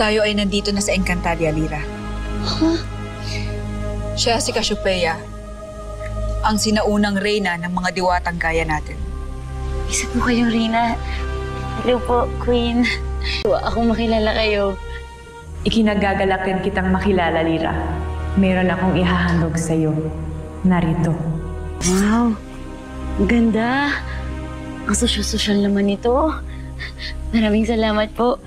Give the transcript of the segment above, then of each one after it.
Tayo ay nandito na sa Encantadia, Lyra. Huh? Siya si Cassiopeia, ang sinaunang reyna ng mga diwatang gaya natin. Isa po kayong Reyna. Hello po, Queen. Ako makilala kayo. Ikinagagalakan kitang makilala, Lyra. Meron akong ihahandog sa'yo. Narito. Wow, ang ganda. Ang sosyal-sosyal naman ito. Maraming salamat po.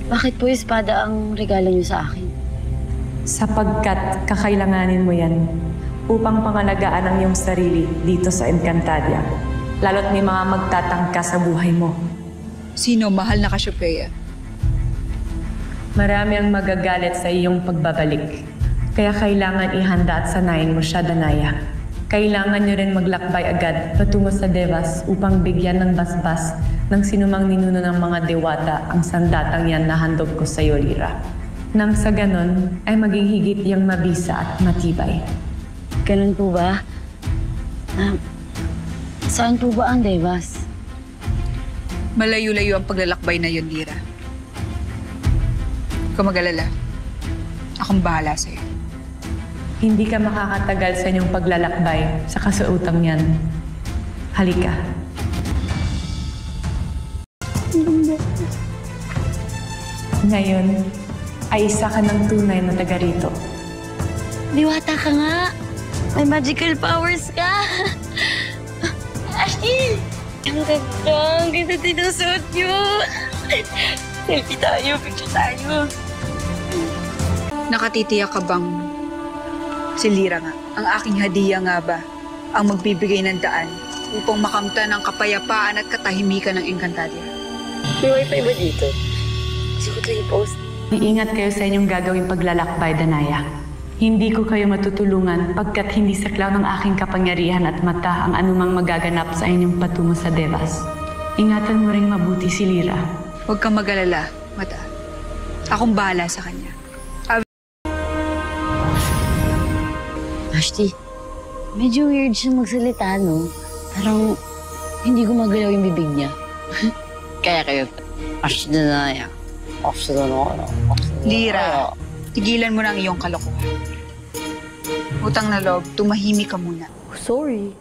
Bakit po espada ang regalo niyo sa akin? Sapagkat kakailanganin mo yan upang pangalagaan ang iyong sarili dito sa Encantadia. Lalo't may mga magtatangka sa buhay mo. Sino, mahal na Cassiopeia? Marami ang magagalit sa iyong pagbabalik. Kaya kailangan ihanda at sanayin mo siya, Danaya. Kailangan niyo rin maglakbay agad patungo sa Devas upang bigyan ng basbas ng sinumang ninuno ng mga dewata ang sandatang yan na handog ko sa iyo, Lyra. Nang sa ganon ay maging higit yang mabisa at matibay. Ganun po ba? Saan po ba ang Devas? Malayo-layo ang paglalakbay na yun, Lyra. Huwag ka mag-alala. Akong bahala sa'yo. Hindi ka makakatagal sa inyong paglalakbay sa kasuotang yan. Halika. Ngayon, ay isa ka ng tunay na taga rito. Diwata ka nga. May magical powers ka. Ashley! Ang ganda. Ang ganda tinusuot niyo. Selfie tayo. Picture tayo. Nakatitiyak ka bang si Lyra nga, ang aking hadiah nga ba, ang magbibigay ng daan upang makamtan ang kapayapaan at katahimikan ng Encantadia? May wifi ba dito? Gusto ko ito i-post. Iingat kayo sa inyong gagawing paglalakbay, Danaya. Hindi ko kayo matutulungan pagkat hindi saklaw ng aking kapangyarihan at mata ang anumang magaganap sa inyong patungo sa Devas. Ingatan mo ring mabuti si Lyra. Huwag kang mag-alala, Mata. Akong bahala sa kanya. Ashley, medyo weird siya magsalita, no? Parang hindi gumagalaw yung bibig niya. Kaya kayo, Ashley na yan. Ashley na yan. Lyra, tigilan mo na ang iyong kalokohan. Utang na loob, tumahimik ka muna. Sorry.